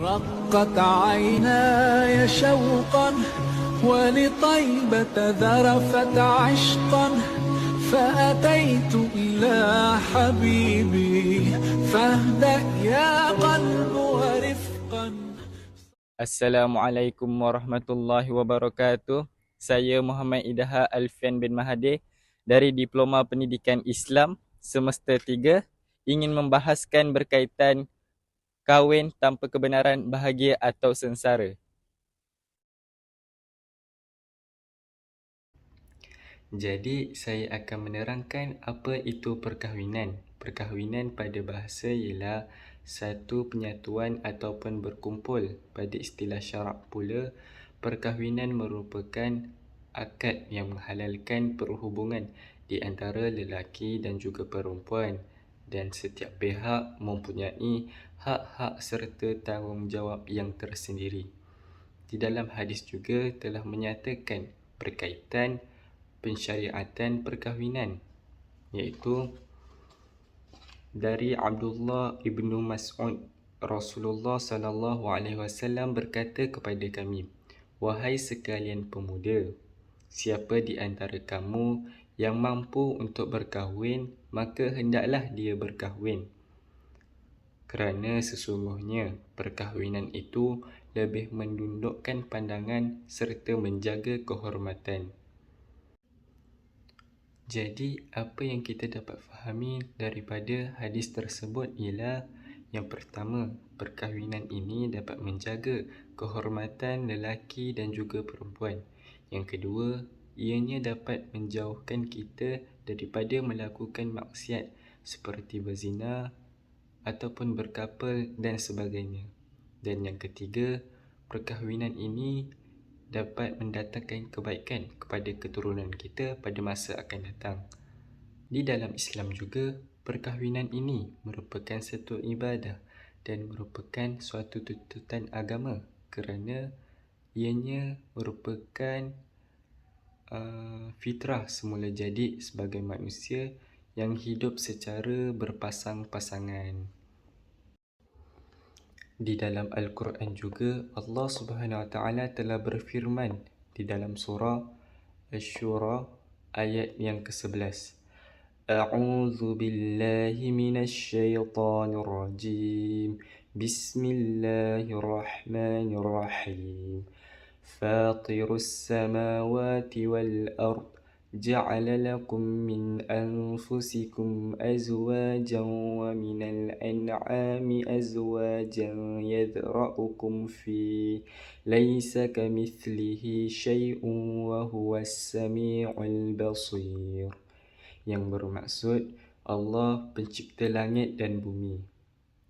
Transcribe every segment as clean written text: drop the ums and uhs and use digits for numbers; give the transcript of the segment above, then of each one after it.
رقت عيناي شوقا ولطيبة ذرفت عشقا فأتيت إلى حبيبي فاهدأ يا قلب ورفقا. Assalamualaikum warahmatullahi wabarakatuh. Saya Muhammad Idaha Alfian bin Mahathir dari Diploma Pendidikan Islam Semester 3 ingin membahaskan berkaitan kahwin tanpa kebenaran, bahagia atau sengsara. Jadi, saya akan menerangkan apa itu perkahwinan. Perkahwinan pada bahasa ialah satu penyatuan ataupun berkumpul. Pada istilah syarak pula, perkahwinan merupakan akad yang menghalalkan perhubungan di antara lelaki dan juga perempuan, dan setiap pihak mempunyai hak-hak serta tanggungjawab yang tersendiri. Di dalam hadis juga telah menyatakan berkaitan pensyariatan perkahwinan, iaitu dari Abdullah ibnu Mas'ud, Rasulullah sallallahu alaihi wasallam berkata kepada kami, "Wahai sekalian pemuda, siapa di antara kamu yang mampu untuk berkahwin, maka hendaklah dia berkahwin. Kerana sesungguhnya perkahwinan itu lebih menundukkan pandangan serta menjaga kehormatan." Jadi, apa yang kita dapat fahami daripada hadis tersebut ialah yang pertama, perkahwinan ini dapat menjaga kehormatan lelaki dan juga perempuan. Yang kedua, ianya dapat menjauhkan kita daripada melakukan maksiat seperti berzina ataupun berkapal dan sebagainya. Dan yang ketiga, perkahwinan ini dapat mendatangkan kebaikan kepada keturunan kita pada masa akan datang. Di dalam Islam juga, perkahwinan ini merupakan satu ibadah dan merupakan suatu tuntutan agama kerana ianya merupakan fitrah semula jadi sebagai manusia yang hidup secara berpasang-pasangan. Di dalam Al-Quran juga, Allah Subhanahu Wa Taala telah berfirman di dalam surah Asy-Syura ayat yang ke-11. A'udzu billahi minasy syaithanir rajim. Bismillahirrahmanirrahim. Fatirus samawati wal ard. جعل لكم من أنفسكم أزواجا ومن الأنعام أزواجا يذرأكم فيه ليس كمثله شيء وهو السميع البصير. Yang bermaksud Allah pencipta langit dan bumi.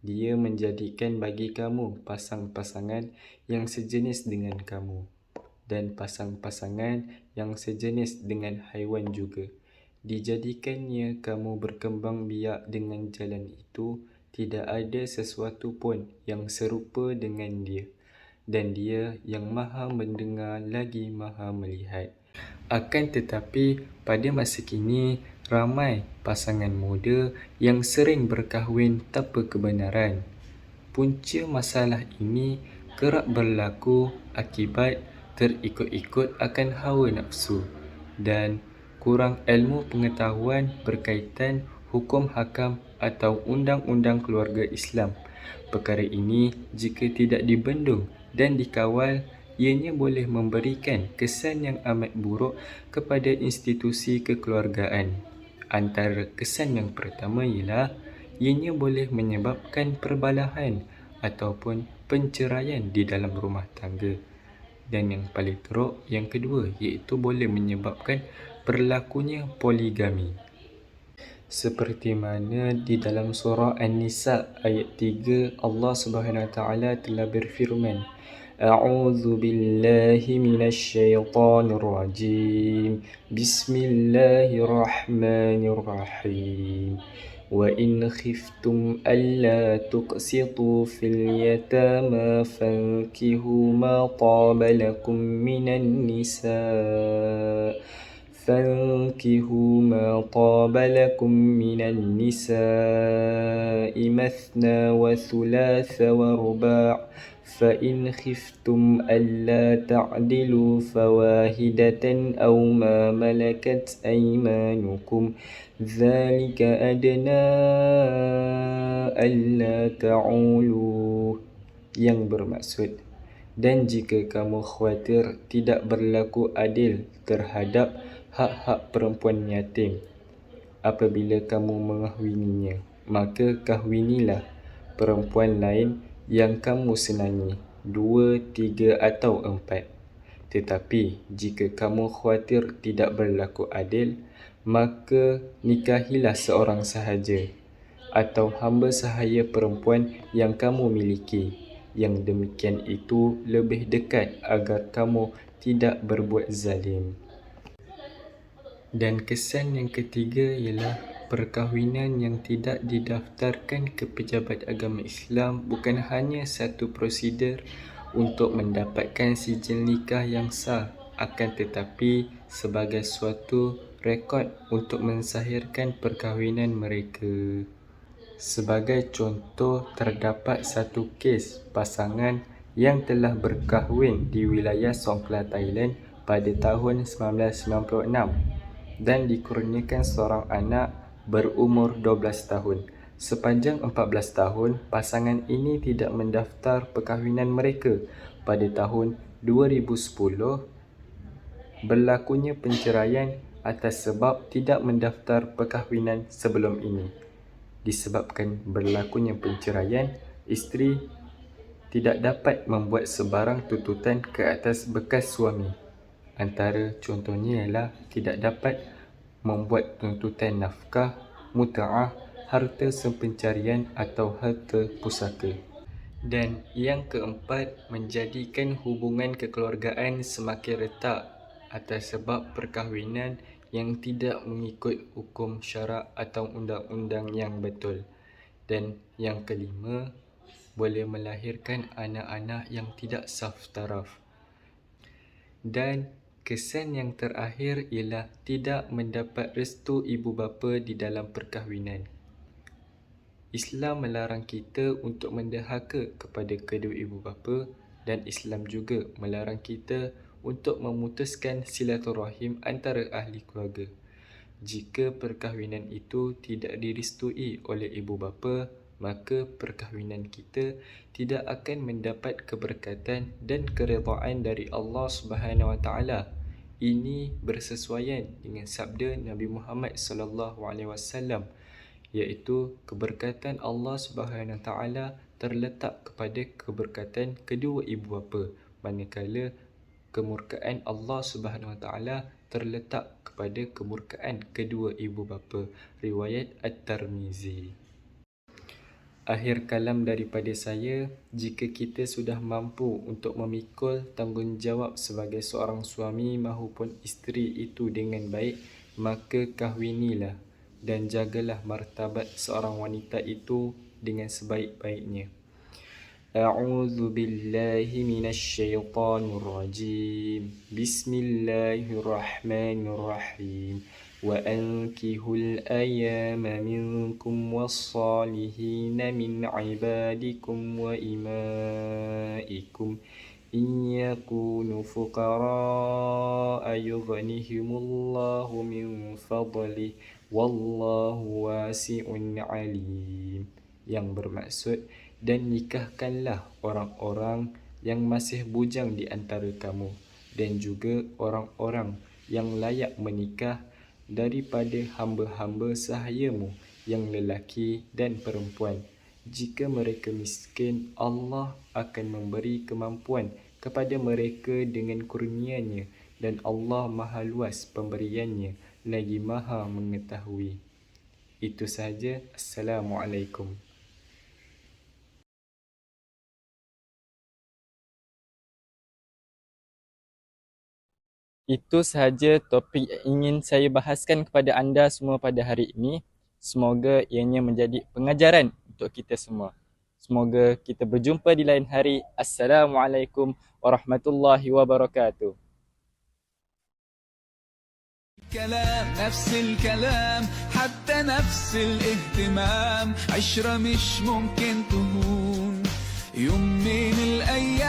Dia menjadikan bagi kamu pasang-pasangan yang sejenis dengan kamu dan pasang-pasangan yang sejenis dengan haiwan juga. Dijadikannya kamu berkembang biak dengan jalan itu, tidak ada sesuatu pun yang serupa dengan dia. Dan dia yang maha mendengar lagi maha melihat. Akan tetapi, pada masa kini, ramai pasangan muda yang sering berkahwin tanpa kebenaran. Punca masalah ini kerap berlaku akibat terikut-ikut akan hawa nafsu dan kurang ilmu pengetahuan berkaitan hukum hakam atau undang-undang keluarga Islam. Perkara ini jika tidak dibendung dan dikawal, ianya boleh memberikan kesan yang amat buruk kepada institusi kekeluargaan. Antara kesan yang pertama ialah ianya boleh menyebabkan perbalahan ataupun penceraian di dalam rumah tangga. Dan yang paling teruk, yang kedua, iaitu boleh menyebabkan berlakunya poligami. Seperti mana di dalam surah An-Nisa ayat 3, Allah Subhanahu Wa Taala telah berfirman, A'udzu billahi minasy syaithanir rajim. Bismillahirrahmanirrahim. وإن خفتم ألا تقسطوا في اليتامى فانكحوا ما طاب لكم من النساء مثنى وثلاث ورباع فإن خفتم ألا تعدلوا فواحدة أو ما ملكت أيمانكم ذلك أدنى ألا تعولوا, yang bermaksud, dan jika kamu khawatir tidak berlaku adil terhadap hak-hak perempuan yatim apabila kamu mengahwininya, maka kahwinilah perempuan lain yang kamu senangi, 2, 3 atau 4. Tetapi jika kamu khawatir tidak berlaku adil, maka nikahilah seorang sahaja atau hamba sahaya perempuan yang kamu miliki. Yang demikian itu lebih dekat agar kamu tidak berbuat zalim. Dan kesan yang ketiga ialah perkahwinan yang tidak didaftarkan ke Pejabat Agama Islam bukan hanya satu prosedur untuk mendapatkan sijil nikah yang sah, akan tetapi sebagai suatu rekod untuk mensahihkan perkahwinan mereka. Sebagai contoh, terdapat satu kes pasangan yang telah berkahwin di wilayah Songkhla, Thailand pada tahun 1996 dan dikurniakan seorang anak berumur 12 tahun. Sepanjang 14 tahun, pasangan ini tidak mendaftar perkahwinan mereka. Pada tahun 2010, berlakunya penceraian atas sebab tidak mendaftar perkahwinan sebelum ini. Disebabkan berlakunya penceraian, isteri tidak dapat membuat sebarang tuntutan ke atas bekas suami. Antara contohnya ialah tidak dapat membuat tuntutan nafkah, muta'ah, harta sepencarian atau harta pusaka. Dan yang keempat, menjadikan hubungan kekeluargaan semakin retak atas sebab perkahwinan yang tidak mengikut hukum syarak atau undang-undang yang betul. Dan yang kelima, boleh melahirkan anak-anak yang tidak saf taraf. Dan kesan yang terakhir ialah tidak mendapat restu ibu bapa di dalam perkahwinan. Islam melarang kita untuk mendahaka kepada kedua ibu bapa, dan Islam juga melarang kita untuk memutuskan silaturahim antara ahli keluarga. Jika perkahwinan itu tidak direstui oleh ibu bapa, maka perkahwinan kita tidak akan mendapat keberkatan dan keredaan dari Allah Subhanahu Wa Taala. Ini bersesuaian dengan sabda Nabi Muhammad sallallahu alaihi wasallam, iaitu keberkatan Allah Subhanahu Wa Taala terletak kepada keberkatan kedua ibu bapa, manakala kemurkaan Allah Subhanahu Wa Taala terletak kepada kemurkaan kedua ibu bapa. Riwayat At-Tirmizi. Akhir kalam daripada saya, jika kita sudah mampu untuk memikul tanggungjawab sebagai seorang suami maupun isteri itu dengan baik, maka kahwinilah dan jagalah martabat seorang wanita itu dengan sebaik-baiknya. أعوذ بالله من الشيطان الرجيم بسم الله الرحمن الرحيم وأنكحوا الأيام منكم والصالحين من عبادكم وإمائكم إن يكونوا فقراء يغنهم الله من فضله والله واسع عليم, yang bermaksud, dan nikahkanlah orang-orang yang masih bujang di antara kamu dan juga orang-orang yang layak menikah daripada hamba-hamba sahayamu yang lelaki dan perempuan. Jika mereka miskin, Allah akan memberi kemampuan kepada mereka dengan kurnianya, dan Allah maha luas pemberiannya, lagi maha mengetahui. Itu sahaja. Assalamualaikum. Itu sahaja topik yang ingin saya bahaskan kepada anda semua pada hari ini. Semoga ianya menjadi pengajaran untuk kita semua. Semoga kita berjumpa di lain hari. Assalamualaikum warahmatullahi wabarakatuh. كلام نفس الكلام حتى نفس الاهتمام عشرة مش ممكن تهون يوم من الأيام